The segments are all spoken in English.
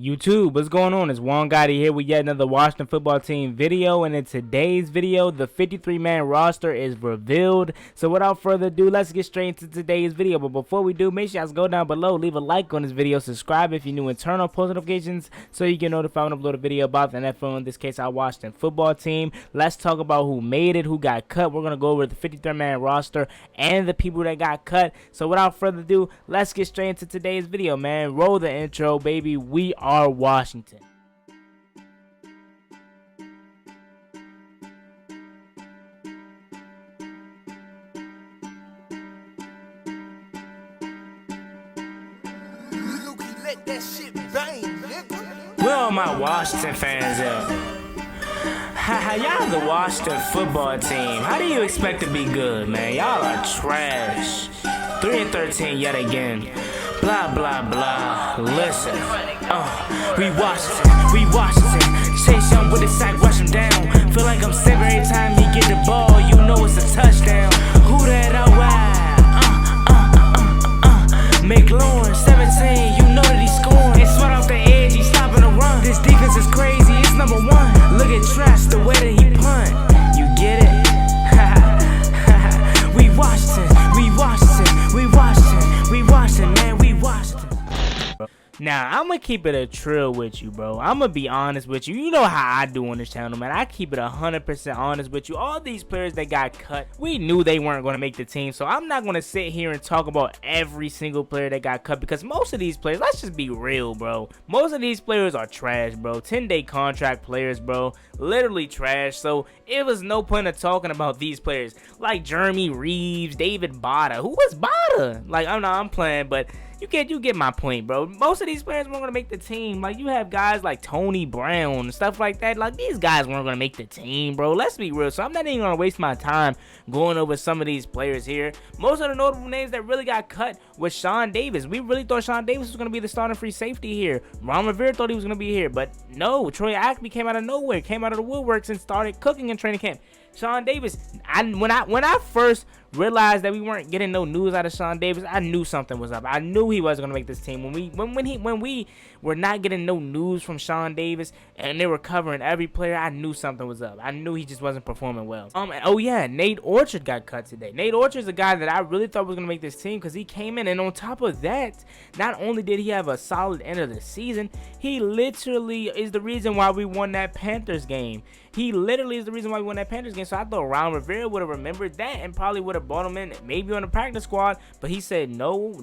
YouTube, what's going on? It's Juan Gotti here with yet another Washington football team video, and in today's video, the 53-man roster is revealed. So without further ado, let's get straight into today's video. But before we do, make sure you guys go down below, leave a like on this video, subscribe if you're new, and turn on post notifications so you get notified when I upload a video about the NFL, in this case, our Washington football team. Let's talk about who made it, who got cut. We're going to go over the 53-man roster and the people that got cut. So without further ado, let's get straight into today's video, man. Roll the intro, baby. We are Washington. Where all my Washington fans at? Y'all the Washington football team. How do you expect to be good, man? Y'all are trash. 3-13 yet again. Blah, blah, blah. Listen. We Washington. Chase Young with the sack, rush him down. Feel like I'm sick every time he get the ball. You know it's a touchdown. Who that out wide? Make Lawrence 17. You know that he's scoring. It's right off the edge. He's stopping the run. This defense is crazy. It's number one. Look at Trash, the way that he punt. You get it? We Washington, man, we Washington. Now, I'm going to keep it a trill with you, bro. I'm going to be honest with you. You know how I do on this channel, man. I keep it 100% honest with you. All these players that got cut, we knew they weren't going to make the team. So I'm not going to sit here and talk about every single player that got cut, because most of these players, let's just be real, bro. Most of these players are trash, bro. 10-day contract players, bro. Literally trash. So it was no point of talking about these players like Jeremy Reeves, David Bada. Who was Bada? Like, I'm playing, but you get my point, bro. Most of these players weren't gonna make the team. Like, you have guys like Tony Brown and stuff like that. Like, these guys weren't gonna make the team, bro. Let's be real. So I'm not even gonna waste my time going over some of these players here. Most of the notable names that really got cut was Sean Davis. We really thought Sean Davis was gonna be the starting free safety here. Ron Rivera thought he was gonna be here, but no. Troy Ackley came out of nowhere, came out of the woodworks and started cooking in training camp. Sean Davis, when I first realized that we weren't getting no news out of Sean Davis, I knew something was up. I knew he wasn't gonna make this team. When we were not getting no news from Sean Davis and they were covering every player, I knew something was up. I knew he just wasn't performing well. Oh yeah, Nate Orchard got cut today. Nate Orchard's a guy that I really thought was gonna make this team, because he came in, and on top of that, not only did he have a solid end of the season, he literally is the reason why we won that Panthers game. He literally is the reason why we won that Panthers game. So I thought Ron Rivera would have remembered that and probably would have brought him in maybe on the practice squad. But he said, no,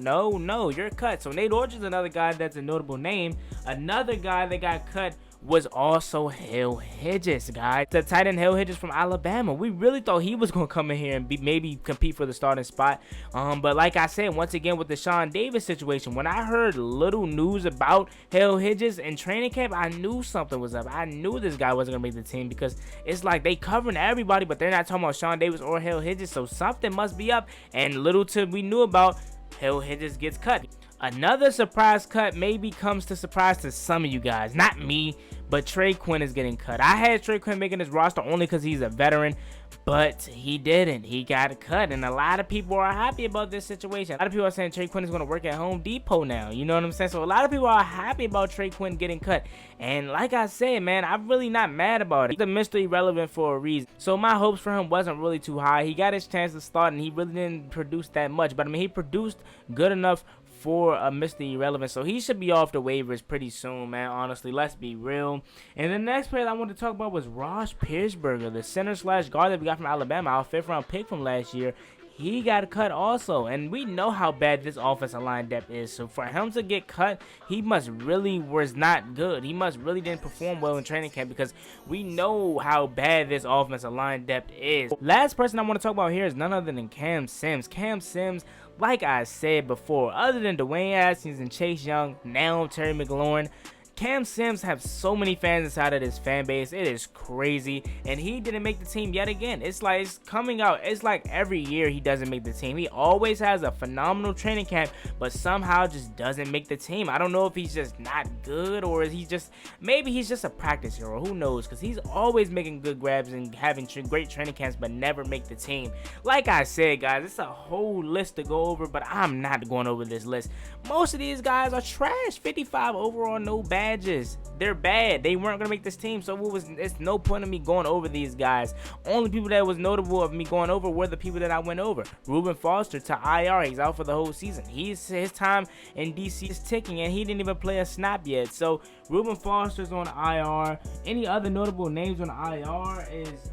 you're cut. So Nate Orchard's another guy that's a notable name. Another guy that got cut was also Hill Hedges, guys. The tight end Hill Hedges from Alabama. We really thought he was going to come in here and maybe compete for the starting spot. But like I said, once again with the Sean Davis situation, when I heard little news about Hill Hedges in training camp, I knew something was up. I knew this guy wasn't going to make the team, because it's like they covering everybody, but they're not talking about Sean Davis or Hill Hedges. So something must be up, and little till we knew about, Hill Hedges gets cut. Another surprise cut maybe comes to surprise to some of you guys, not me, but Trey Quinn is getting cut. I had Trey Quinn making his roster only because he's a veteran, but he didn't. He got cut, and a lot of people are happy about this situation. A lot of people are saying Trey Quinn is going to work at Home Depot now. You know what I'm saying? So a lot of people are happy about Trey Quinn getting cut, and like I said, man, I'm really not mad about it. He's a Mr. Irrelevant for a reason. So my hopes for him wasn't really too high. He got his chance to start, and he really didn't produce that much, but I mean, he produced good enough for a Mr. Irrelevant, so he should be off the waivers pretty soon, man. Honestly, let's be real. And the next player I wanted to talk about was Ross Piersberger, the center/guard that we got from Alabama, our 5th-round pick from last year. He got cut also, and we know how bad this offensive line depth is. So for him to get cut, he must really was not good. He must really didn't perform well in training camp, because we know how bad this offensive line depth is. Last person I want to talk about here is none other than Cam Sims. Cam Sims, like I said before, other than Dwayne Haskins and Chase Young, now Terry McLaurin, Cam Sims have so many fans inside of this fan base. It is crazy. And he didn't make the team yet again. It's like it's coming out. It's like every year he doesn't make the team. He always has a phenomenal training camp, but somehow just doesn't make the team. I don't know if he's just not good, or is he just, maybe he's just a practice hero. Who knows? Because he's always making good grabs and having great training camps, but never make the team. Like I said, guys, it's a whole list to go over, but I'm not going over this list. Most of these guys are trash. 55 overall, no bad. badges. They're bad. They weren't gonna make this team, so it's no point in me going over these guys. Only people that was notable of me going over were the people that I went over. Reuben Foster to IR. He's out for the whole season. His time in DC is ticking, and he didn't even play a snap yet. So Reuben Foster's on IR. Any other notable names on IR is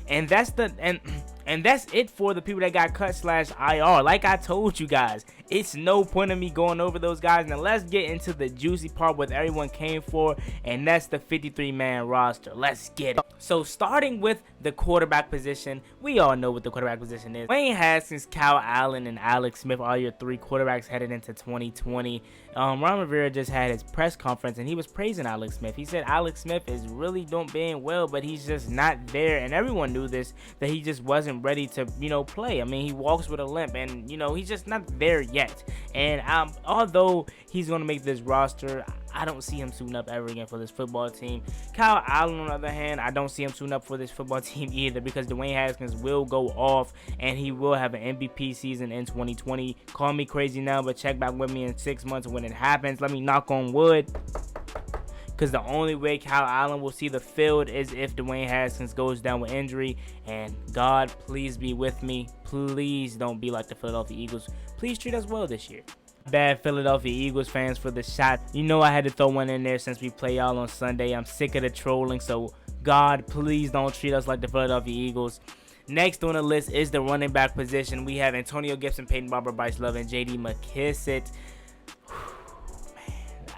and that's it for the people that got cut /IR. Like I told you guys, it's no point in me going over those guys. Now let's get into the juicy part, what everyone came for, and that's the 53-man roster. Let's get it. So starting with the quarterback position, we all know what the quarterback position is. Dwayne Haskins, Kyle Allen, and Alex Smith are your 3 quarterbacks headed into 2020. Ron Rivera just had his press conference, and he was praising Alex Smith. He said Alex Smith is really being well, but he's just not there, and everyone knew this, that he just wasn't ready to, play. I mean, he walks with a limp, and, he's just not there yet. And although he's going to make this roster, I don't see him suiting up ever again for this football team. Kyle Allen, on the other hand, I don't see him suiting up for this football team either, because Dwayne Haskins will go off, and he will have an MVP season in 2020. Call me crazy now, but check back with me in 6 months when it happens. Let me knock on wood. Because the only way Kyle Allen will see the field is if Dwayne Haskins goes down with injury. And God, please be with me. Please don't be like the Philadelphia Eagles. Please treat us well this year. Bad Philadelphia Eagles fans for the shot. I had to throw one in there since we play y'all on Sunday. I'm sick of the trolling. So God, please don't treat us like the Philadelphia Eagles. Next on the list is the running back position. We have Antonio Gibson, Peyton Barber, Bryce Love, and J.D. McKissick.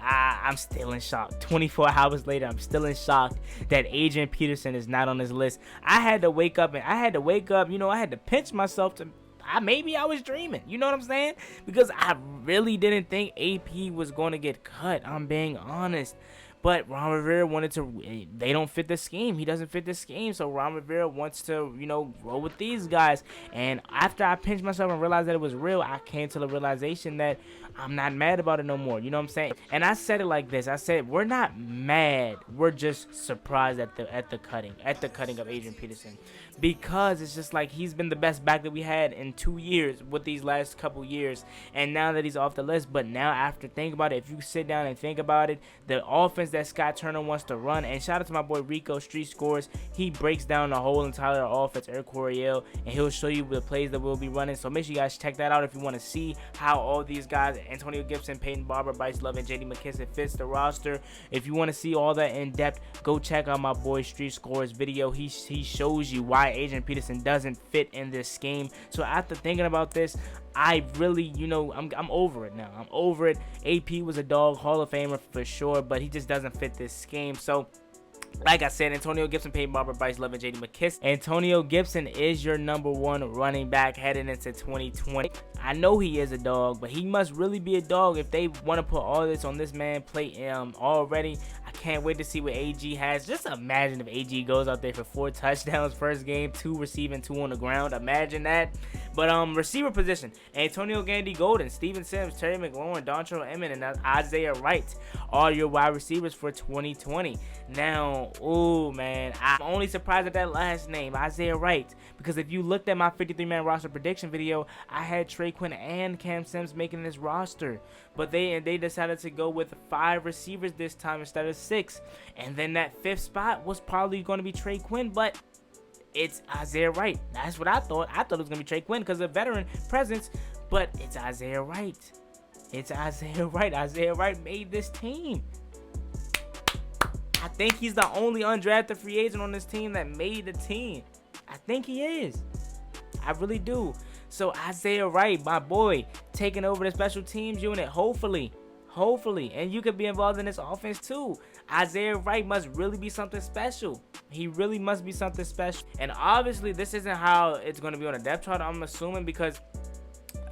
I'm still in shock. 24 hours later, I'm still in shock that Adrian Peterson is not on this list. I had to wake up, I had to pinch myself to, maybe I was dreaming. You know what I'm saying? Because I really didn't think AP was going to get cut. I'm being honest. But Ron Rivera wanted to, they don't fit the scheme. He doesn't fit the scheme. So Ron Rivera wants to, roll with these guys. And after I pinched myself and realized that it was real, I came to the realization that I'm not mad about it no more. You know what I'm saying? And I said it like this. I said, we're not mad. We're just surprised at the cutting of Adrian Peterson. Because it's just like he's been the best back that we had in 2 years with these last couple years. And now that he's off the list, but now after thinking about it, if you sit down and think about it, the offense that Scott Turner wants to run, and shout out to my boy Rico Street Scores, he breaks down the whole entire offense, Eric Coryell, and he'll show you the plays that we'll be running. So make sure you guys check that out if you want to see how all these guys, Antonio Gibson, Peyton Barber, Bryce Love, and J.D. McKissick fits the roster. If you want to see all that in depth, go check out my boy Street Scores video. He shows you why Adrian Peterson doesn't fit in this scheme. So after thinking about this, I really, I'm over it now. I'm over it. AP was a dog, Hall of Famer for sure, but he just doesn't fit this scheme. So like I said, Antonio Gibson, Peyton Barber, Bryce Love, and J.D. McKissick. Antonio Gibson is your number 1 running back heading into 2020. I know he is a dog, but he must really be a dog if they want to put all this on this man plate already. I can't wait to see what AG has. Just imagine if AG goes out there for 4 touchdowns first game, 2 receiving, 2 on the ground. Imagine that. But receiver position, Antonio Gandy Golden, Steven Sims, Terry McLaurin, Dontrell Emmett, and Isaiah Wright are your wide receivers for 2020. Now, oh man, I'm only surprised at that last name, Isaiah Wright, because if you looked at my 53-man roster prediction video, I had Trey Quinn and Cam Sims making this roster, but they decided to go with 5 receivers this time instead of 6, and then that 5th spot was probably going to be Trey Quinn, but it's Isaiah Wright. That's what I thought. I thought it was going to be Trey Quinn because of veteran presence, but it's Isaiah Wright. It's Isaiah Wright. Isaiah Wright made this team. I think he's the only undrafted free agent on this team that made the team. I think he is. I really do. So Isaiah Wright, my boy, taking over the special teams unit, hopefully, and you could be involved in this offense too. Isaiah Wright must really be something special. He really must be something special. And obviously, this isn't how it's going to be on the depth chart, I'm assuming, because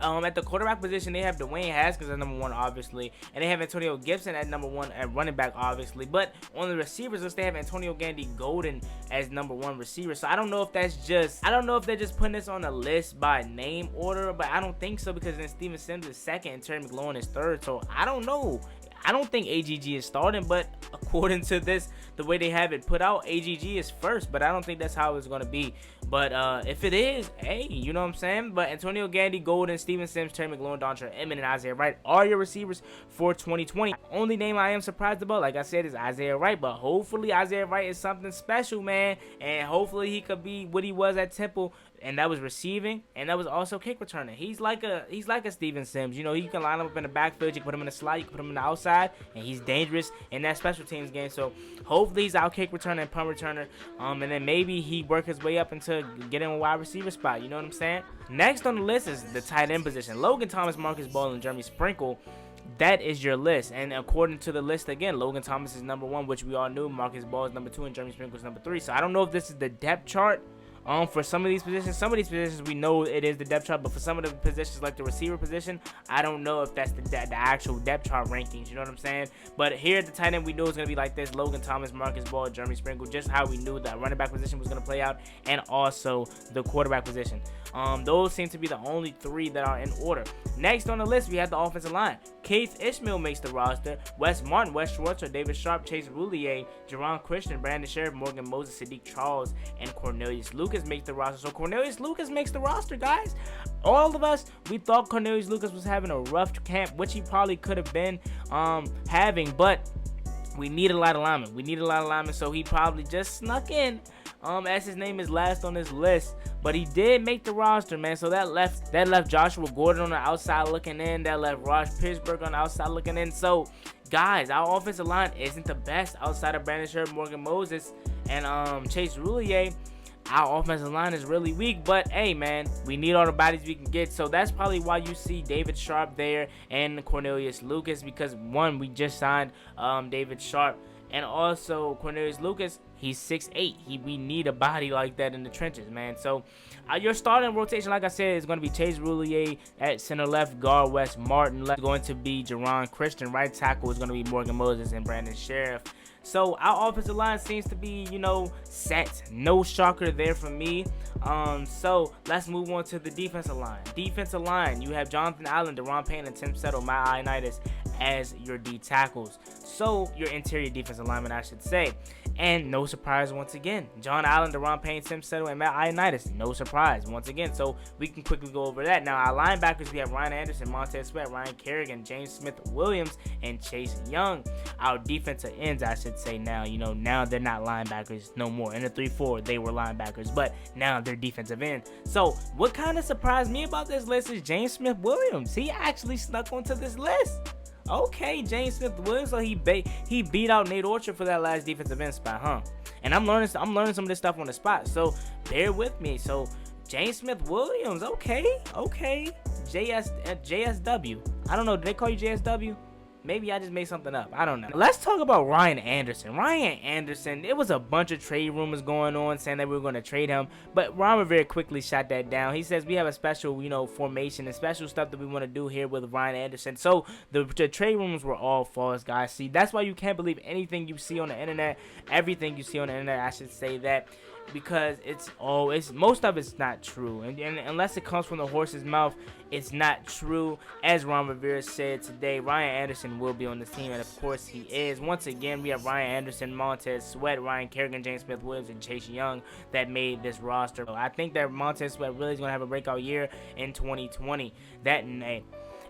at the quarterback position, they have Dwayne Haskins at number 1, obviously, and they have Antonio Gibson at number 1 at running back, obviously. But on the receivers list, they have Antonio Gandy Golden as number 1 receiver. So I don't know if they're just putting this on the list by name order, but I don't think so, because then Steven Sims is 2nd and Terry McLaurin is 3rd. So I don't know. I don't think AGG is starting, but according to this, the way they have it put out, AGG is 1st, but I don't think that's how it's going to be. But if it is, hey, you know what I'm saying? But Antonio Gandy, Golden, Steven Sims, Terry McLaurin, Dontre Inman, and Isaiah Wright are your receivers for 2020. Only name I am surprised about, like I said, is Isaiah Wright. But hopefully Isaiah Wright is something special, man. And hopefully he could be what he was at Temple. And that was receiving, and that was also kick returning. He's like a Steven Sims. You know, you can line him up in the backfield, you can put him in the slot, you can put him in the outside, and he's dangerous in that special teams game. So hopefully he's out kick returner and punt returner. And then maybe he work his way up into getting a wide receiver spot. You know what I'm saying? Next on the list is the tight end position. Logan Thomas, Marcus Ball, and Jeremy Sprinkle. That is your list, and according to the list again, Logan Thomas is number 1, which we all knew. Marcus Ball is number 2, and Jeremy Sprinkle is number 3. So I don't know if this is the depth chart. For some of these positions we know it is the depth chart, but for some of the positions like the receiver position, I don't know if that's the actual depth chart rankings, you know what I'm saying? But here at the tight end, we know it's going to be like this: Logan Thomas, Marcus Ball, Jeremy Sprinkle, just how we knew that running back position was going to play out, and also the quarterback position. Those seem to be the only 3 that are in order. Next on the list, we have the offensive line. Keith Ishmael makes the roster. Wes Martin, Wes Schwartzer, David Sharp, Chase Roulier, Jerron Christian, Brandon Sheriff, Morgan Moses, Sadiq Charles, and Cornelius Lucas make the roster. So Cornelius Lucas makes the roster, guys. All of us, we thought Cornelius Lucas was having a rough camp, which he probably could have been having, but we need a lot of linemen. We need a lot of linemen, so he probably just snuck in as his name is last on this list. But he did make the roster, man. So that left Joshua Gordon on the outside looking in. That left Raj Pittsburgh on the outside looking in. So, guys, our offensive line isn't the best outside of Brandon Sherb, Morgan Moses, and Chase Roulier. Our offensive line is really weak, but hey, man, we need all the bodies we can get. So that's probably why you see David Sharp there and Cornelius Lucas, because one, we just signed David Sharp, and also Cornelius Lucas, he's 6'8". We need a body like that in the trenches, man. So your starting rotation, like I said, is going to be Chase Roulier at center left, guard Wes Martin left, going to be Jerron Christian, right tackle is going to be Morgan Moses and Brandon Sheriff. So our offensive line seems to be, set. No shocker there for me. So let's move on to the defensive line. Defensive line, you have Jonathan Allen, Deron Payne, and Tim Settle, Matt Ioannidis as your D tackles. So your interior defensive lineman, I should say. And no surprise once again, John Allen, Deron Payne, Tim Settle, and Matt Ioannidis. No surprise once again. So we can quickly go over that. Now our linebackers, we have Ryan Anderson, Montez Sweat, Ryan Kerrigan, James Smith-Williams, and Chase Young. Our defensive ends, I should say now, now they're not linebackers no more. In the 3-4, they were linebackers, but now they're defensive ends. So what kind of surprised me about this list is James Smith-Williams. He actually snuck onto this list. Okay, James Smith-Williams, so he beat out Nate Orchard for that last defensive end spot, huh? And I'm learning some of this stuff on the spot, so bear with me. So James Smith-Williams, okay, JSW. I don't know, did they call you JSW? Maybe I just made something up. I don't know. Let's talk about Ryan Anderson. Ryan Anderson, it was a bunch of trade rumors going on saying that we were going to trade him. But Ron very quickly shot that down. He says we have a special, formation and special stuff that we want to do here with Ryan Anderson. So the trade rumors were all false, guys. See, that's why you can't believe anything you see on the internet. Everything you see on the internet, I should say that. Because most of it's not true, and unless it comes from the horse's mouth, it's not true. As Ron Rivera said today, Ryan Anderson will be on this team, and of course he is. Once again, we have Ryan Anderson, Montez Sweat, Ryan Kerrigan, James Smith-Williams, and Chase Young that made this roster. I think that Montez Sweat really is going to have a breakout year in 2020.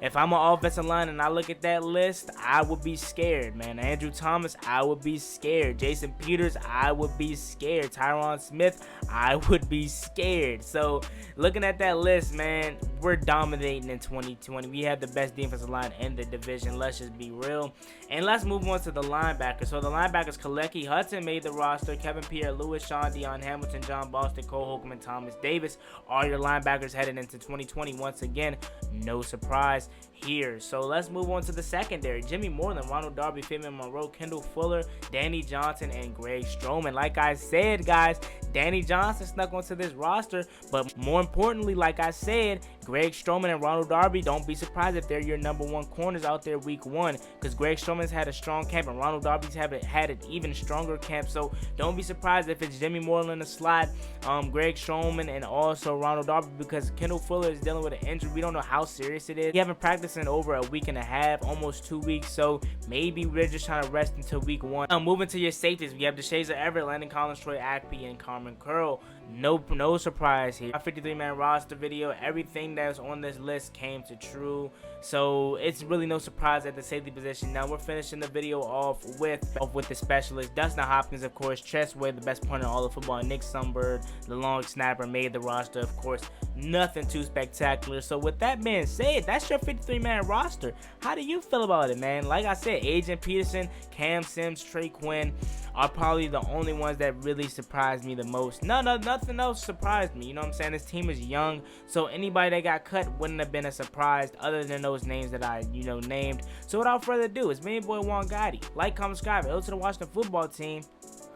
If I'm an offensive line and I look at that list, I would be scared, man. Andrew Thomas, I would be scared. Jason Peters, I would be scared. Tyron Smith, I would be scared. So, looking at that list, man, we're dominating in 2020. We have the best defensive line in the division. Let's just be real. And let's move on to the linebackers. So, the linebackers, Kalecki Hudson made the roster. Kevin Pierre-Louis, Sean Dion Hamilton, John Boston, Cole Holcomb, and Thomas Davis are your linebackers headed into 2020. Once again, no surprise here. So let's move on to the secondary. Jimmy Moreland, Ronald Darby, Fabian Monroe, Kendall Fuller, Danny Johnson, and Greg Stroman. Like I said, guys, Danny Johnson snuck onto this roster, but more importantly, like I said, Greg Stroman and Ronald Darby, don't be surprised if they're your number one corners out there week one, because Greg Stroman's had a strong camp and Ronald Darby's had an even stronger camp. So don't be surprised if it's Jimmy Moreland in the slot, Greg Stroman, and also Ronald Darby, because Kendall Fuller is dealing with an injury. We don't know how serious it is. He haven't practiced in over a week and a half, almost 2 weeks, so maybe we're just trying to rest until week one. Moving to your safeties, we have DeShazer Everett, Landon Collins, Troy Akpe, and Carmen Curl. No surprise here. Our 53-man roster video, everything that was on this list came to true. So it's really no surprise at the safety position. Now we're finishing the video off with the specialist. Dustin Hopkins, of course, Chessway, the best punter in all of football. Nick Sunbird, the long snapper, made the roster. Of course, nothing too spectacular. So with that being said, that's your 53-man roster. How do you feel about it, man? Like I said, Adrian Peterson, Cam Sims, Trey Quinn are probably the only ones that really surprised me the most. Nothing else surprised me. You know what I'm saying? This team is young, so anybody that got cut wouldn't have been a surprise other than those names that I, named. So without further ado, it's me, boy Juan Gotti. Like, comment, subscribe. Hello to the Washington football team.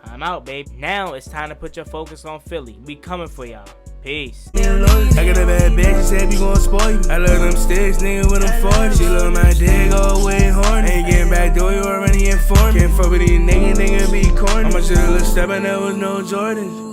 I'm out, babe. Now it's time to put your focus on Philly. We coming for y'all. Peace. I got a bad bitch, she said we gon' spoil you. I love them sticks, nigga, when I'm 40. She love my dick all the way horny. Ain't getting back door, you already informed. Can't fuck with these niggas be corny. I'ma just a little step and there was no Jordans.